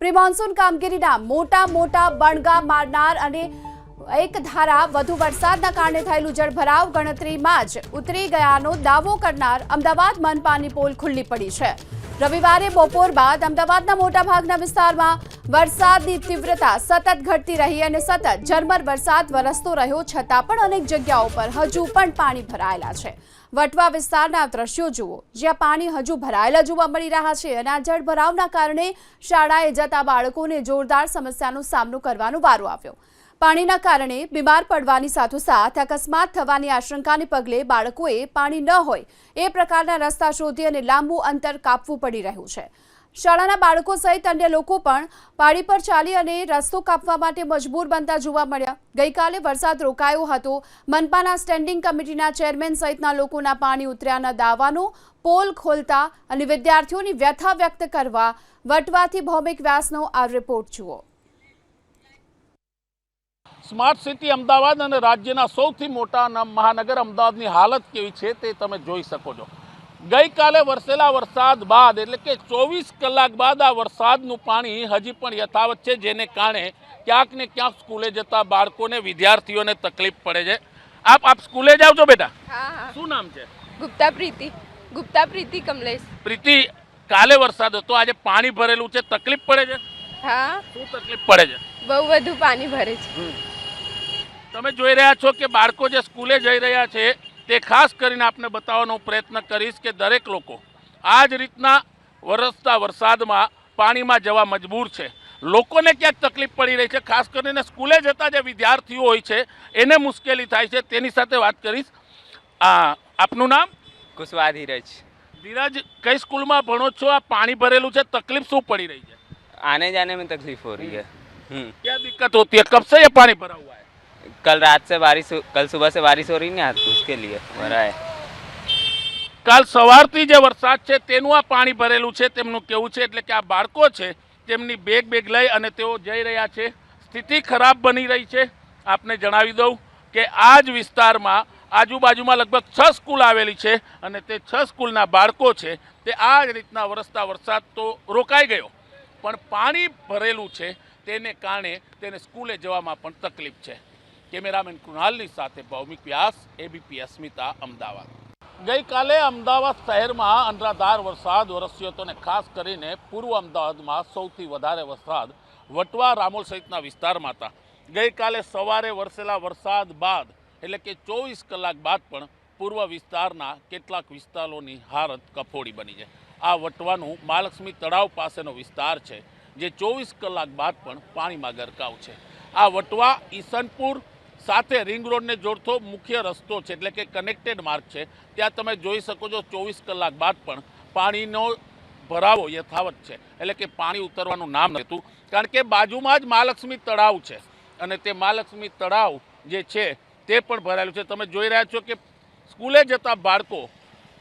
Pre monsoon કામગીરીના મોટા બણગા મારનાર અને એક ધારા વધુ વરસાદના કારણે થયેલું જળભરાવ ગણતરીમાં જ ઉતરી ગયાનો દાવો કરનાર અમદાવાદ મનપાની પોલ ખુલ્લી પડી છે। રવિવારે બપોર બાદ અમદાવાદના મોટાભાગના વિસ્તારમાં વરસાદની તીવ્રતા સતત ઘટતી રહી અને સતત ઝરમર વરસાદ વરસતો રહ્યો છતાં પણ અનેક જગ્યાઓ પર હજુ પણ પાણી ભરાયેલા છે। વટવા વિસ્તારના દ્રશ્યો જુઓ, જ્યાં પાણી હજુ ભરાયેલા જોવા મળી રહ્યા છે અને આ જળભરાવના કારણે શાળાએ જતા બાળકોને જોરદાર સમસ્યાનો સામનો કરવાનો વારો આવ્યો। પાણીના કારણે બીમાર પડવાની સાથોસાથ અકસ્માત થવાની આશંકાને પગલે બાળકોએ પાણી ન હોય એ પ્રકારના રસ્તા શોધી અને લાંબુ અંતર કાપવું પડી રહ્યું છે। શાળાના બાળકો સહિત અન્ય લોકો પણ પાળી પર ચાલી અને રસ્તો કાપવા માટે મજબૂર બનતા જોવા મળ્યા। ગઈકાલે વરસાદ રોકાયો હતો। મનપાના સ્ટેન્ડિંગ કમિટીના ચેરમેન સહિતના લોકોના પાણી ઉતર્યાના દાવાનો પોલ ખોલતા અને વિદ્યાર્થીઓની વ્યથા વ્યક્ત કરવા વટવાથી ભૌમિક વ્યાસનો આ રિપોર્ટ જુઓ। સ્માર્ટ સિટી અમદાવાદ અને રાજ્યના સૌથી મોટા મહાનગર અમદાવાદની હાલત કેવી છે તે તમે જોઈ શકો છો। ગઈકાલે વરસેલા વરસાદ બાદ એટલે કે 24 કલાક બાદ આ વરસાદનું પાણી હજી પણ યથાવત છે, જેને કારણે ક્યાંક ને ક્યાંક સ્કૂલે જતા બાળકોને વિદ્યાર્થીઓને તકલીફ પડે છે। આપ સ્કૂલે જાવ છો બેટા? હા। શું નામ છે? ગુપ્તા પ્રીતિ કમલેશ। પ્રીતિ, કાલે વરસાદ હતો, આજે પાણી ભરેલું છે, તકલીફ પડે છે? હા। શું તકલીફ પડે છે? બહુ વધુ પાણી ભરે છે। તમે જોઈ રહ્યા છો કે બાળકો જે સ્કૂલે જઈ રહ્યા છે તે ખાસ કરીને આપને બતાવવાનો પ્રયત્ન કરીશ કે દરેક લોકો આ જ રીતના વરસતા વરસાદમાં પાણીમાં જવા મજબૂર છે। લોકોને ક્યાંક તકલીફ પડી રહી છે, ખાસ કરીને સ્કૂલે જતા જે વિદ્યાર્થીઓ હોય છે એને મુશ્કેલી થાય છે। તેની સાથે વાત કરીશ। આપનું નામ? कुशवाहा धीरज। ધીરજ, કઈ સ્કૂલમાં ભણો છો? આ પાણી ભરેલું છે, તકલીફ શું पड़ी रही है? आने जाने में तकलीफ हो रही है। क्या दिक्कत होती है? कब से ये पानी भरा हुआ है? कल रात से बारिश, कल सुबह से बारिश हो रही है, उसके लिए भरा है। કાલ સવારથી જે વરસાદ છે તેનું આ પાણી ભરેલું છે તેમનું કેવું છે। એટલે કે આ બાળકો છે તેમની બેગ લઈ અને તેઓ જઈ રહ્યા છે। સ્થિતિ ખરાબ બની રહી છે। આપને જણાવી દઉં કે આ જ વિસ્તારમાં આજુબાજુમાં લગભગ 6 સ્કૂલ આવેલી છે અને તે 6 સ્કૂલના બાળકો છે તે આ જ રીતના વરસતા વરસાદ તો રોકાઈ ગયો, પણ પાણી ભરેલું છે તેને કારણે તેને સ્કૂલે જવામાં પણ તકલીફ છે। કેમેરામેન કૃણાલની સાથે ભૌમિક વ્યાસ, એબીપી અસ્મિતા, અમદાવાદ। ગઈકાલે અમદાવાદ શહેરમાં અનરાધાર વરસાદ વરસ્યો હતો અને ખાસ કરીને પૂર્વ અમદાવાદમાં સૌથી વધારે વરસાદ વટવા, રામોલ સહિતના વિસ્તારમાં હતા। ગઈકાલે સવારે વરસેલા વરસાદ બાદ એટલે કે 24 કલાક બાદ પણ પૂર્વ વિસ્તારના કેટલાક વિસ્તારોની હાલત કફોડી બની છે। આ વટવાનું મહાલક્ષ્મી તળાવ પાસેનો વિસ્તાર છે જે 24 કલાક બાદ પણ પાણીમાં ગરકાવ છે। આ વટવા ઈસનપુર સાથે રિંગ રોડને જોડતો મુખ્ય રસ્તો છે, એટલે કે કનેક્ટેડ માર્ગ છે। ત્યાં તમે જોઈ શકો છો 24 કલાક બાદ પણ પાણીનો ભરાવો યથાવત છે, એટલે કે પાણી ઉતરવાનું નામ નહોતું, કારણ કે બાજુમાં જ મહાલક્ષ્મી તળાવ છે અને તે મહાલક્ષ્મી તળાવ જે છે તે પણ ભરાયેલું છે। તમે જોઈ રહ્યા છો કે સ્કૂલે જતા બાળકો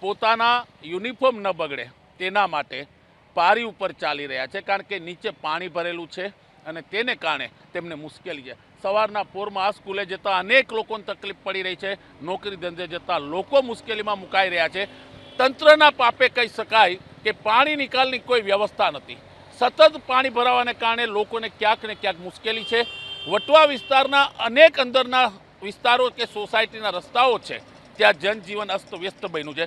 પોતાના યુનિફોર્મ ન બગડે તેના માટે પારી ઉપર ચાલી રહ્યા છે, કારણ કે નીચે પાણી ભરેલું છે અને તેને કારણે તેમને મુશ્કેલી છે। સવારના પોરમાં સ્કૂલે જતા અનેક લોકોને તકલીફ પડી રહી છે। નોકરી ધંધે જતા લોકો મુશ્કેલીમાં મુકાઈ રહ્યા છે। તંત્રના પાપે કહી શકાય કે પાણી નિકાલની કોઈ વ્યવસ્થા નથી। સતત પાણી ભરાવાને કારણે લોકોને ક્યાંક ને ક્યાંક મુશ્કેલી છે। વટવા વિસ્તારના અનેક અંદરના વિસ્તારો કે સોસાયટીના રસ્તાઓ છે ત્યાં જનજીવન અસ્તવ્યસ્ત બન્યું છે।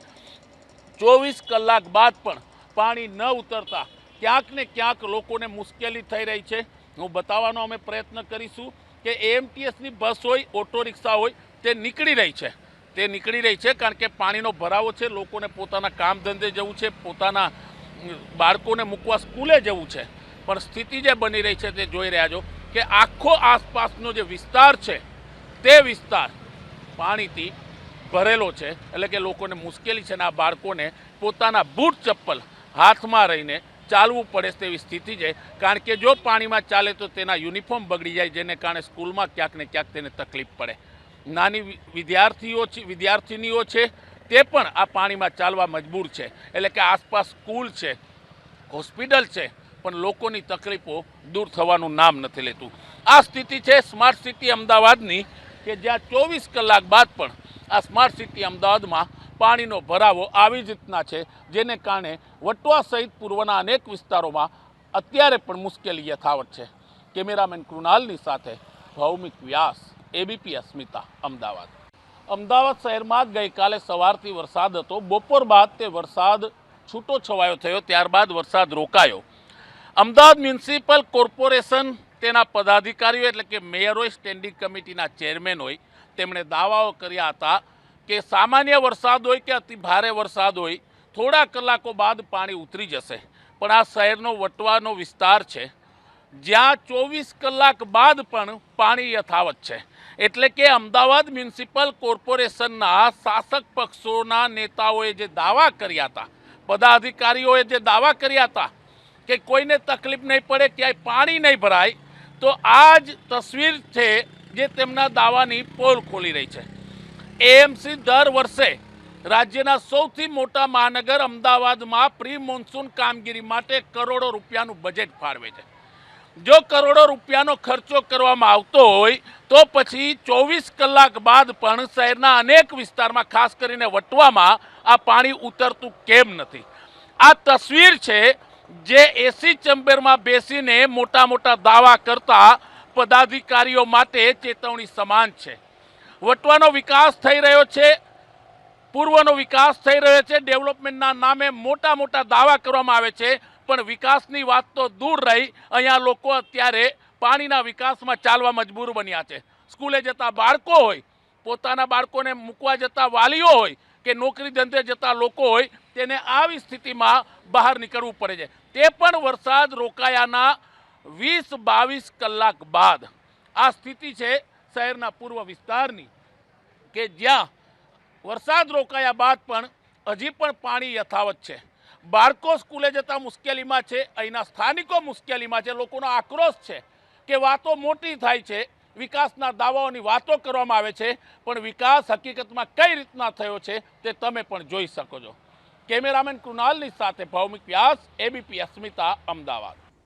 24 કલાક બાદ પણ પાણી ન ઉતરતા ક્યાંક ને ક્યાંક લોકોને મુશ્કેલી થઈ રહી છે। હું બતાવવાનો અમે પ્રયત્ન કરીશું કે એએમટીએસની બસ હોય, ઓટો રિક્ષા હોય, તે નીકળી રહી છે કારણ કે પાણીનો ભરાવો છે। લોકોને પોતાના કામ ધંધે જવું છે, પોતાના બાળકોને મૂકવા સ્કૂલે જવું છે, પણ સ્થિતિ જે બની રહી છે તે જોઈ રહ્યા છો કે આખો આસપાસનો જે વિસ્તાર છે તે વિસ્તાર પાણીથી ભરેલો છે, એટલે કે લોકોને મુશ્કેલી છે અને આ બાળકોને પોતાના બૂટ ચપ્પલ હાથમાં રહીને ચાલવું પડે તેવી સ્થિતિ છે, કારણ કે જો પાણીમાં ચાલે તો તેના યુનિફોર્મ બગડી જાય, જેને કારણે સ્કૂલમાં ક્યાંક ને ક્યાંક તેને તકલીફ પડે। નાની વિદ્યાર્થીનીઓ છે તે પણ આ પાણીમાં ચાલવા મજબૂર છે, એટલે કે આસપાસ સ્કૂલ છે, હોસ્પિટલ છે, પણ લોકોની તકલીફો દૂર થવાનું નામ નથી લેતું। આ સ્થિતિ છે સ્માર્ટ સિટી અમદાવાદની, કે જ્યાં 24 કલાક બાદ પણ આ સ્માર્ટ સિટી અમદાવાદમાં પાણીનો ભરાવો આવી જ રીતના છે, જેને કારણે વટવા સહિત પૂર્વના અનેક વિસ્તારોમાં અત્યારે પણ મુશ્કેલી યથાવત છે. કેમેરામેન કૃણાલની સાથે ભૌમિક વ્યાસ, એબીપી અસ્મિતા, અમદાવાદ. અમદાવાદ શહેરમાં ગઈકાલે સવારથી વરસાદ હતો. બપોર બાદ તે વરસાદ છૂટો છવાયો થયો, ત્યારબાદ વરસાદ રોકાયો. અમદાવાદ મ્યુનિસિપલ કોર્પોરેશન, તેના પદાધિકારીઓ એટલે કે મેયરોએ, સ્ટેન્ડિંગ કમિટીના ચેરમેન હોય, તેમણે દાવાઓ કર્યા હતા કે સામાન્ય વરસાદ હોય કે અતિ ભારે વરસાદ હોય, થોડા કલાકો બાદ પાણી ઉતરી જશે. પણ આ શહેરનો વટવાનો વિસ્તાર છે, જ્યાં 24 કલાક બાદ પણ પાણી યથાવત છે. એટલે કે અમદાવાદ મ્યુનિસિપલ કોર્પોરેશનના શાસક પક્ષોના નેતાઓએ જે દાવા કર્યા હતા, પદાધિકારીઓએ જે દાવા કર્યા હતા કે કોઈને તકલીફ નહીં પડે, ક્યાંય પાણી નહીં ભરાય, તો આ જ તસવીર છે જે તેમના દાવાની પોલ ખોલી રહી છે. એએમસી દર વર્ષે રાજ્યના સૌથી મોટા મહાનગર અમદાવાદમાં પ્રી મોન્સૂન કામગીરી માટે કરોડો રૂપિયાનું બજેટ ફાળવે છે. જો કરોડો રૂપિયાનો ખર્ચો કરવામાં આવતો હોય તો પછી 24 કલાક બાદ પણ શહેરના અનેક વિસ્તારમાં, ખાસ કરીને વટવામાં, આ પાણી ઉતરતું કેમ નથી? આ તસવીર છે જે એસી ચેમ્બરમાં બેસીને મોટા મોટા દાવા કરતા પદાધિકારીઓ માટે ચેતવણી સમાન છે. વટવાનો વિકાસ થઈ રહ્યો છે, પૂર્વનો વિકાસ થઈ રહ્યો છે, ડેવલપમેન્ટના નામે મોટા મોટા દાવા કરવામાં આવે છે, પણ વિકાસની વાત તો દૂર રહી. અહીંયા લોકો અત્યારે પાણીના વિકાસમાં ચાલવા મજબૂર બન્યા છે. સ્કૂલે જતા બાળકો હોય, પોતાના બાળકોને મૂકવા જતા વાલીઓ હોય કે નોકરી ધંધે જતા લોકો હોય, તેને આવી સ્થિતિમાં બહાર નીકળવું પડે છે. તે પણ વરસાદ રોકાયાના 20-22 કલાક બાદ. આ સ્થિતિ છે શહેરના પૂર્વ વિસ્તારની, કે જ્યાં વરસાદ રોકાયા બાદ પણ હજી પણ પાણી યથાવત છે. બાળકો સ્કૂલે જતા મુશ્કેલીમાં છે, અહીંના સ્થાનિકો મુશ્કેલીમાં છે. લોકોનો આક્રોશ છે કે વાતો મોટી થાય છે, વિકાસના દાવાઓની વાતો કરવામાં આવે છે, પણ વિકાસ હકીકતમાં કઈ રીતના થયો છે તે તમે પણ જોઈ શકો છો. કેમેરામેન કૃણાલની સાથે ભૌમિક વ્યાસ, એબીપી અસ્મિતા, અમદાવાદ.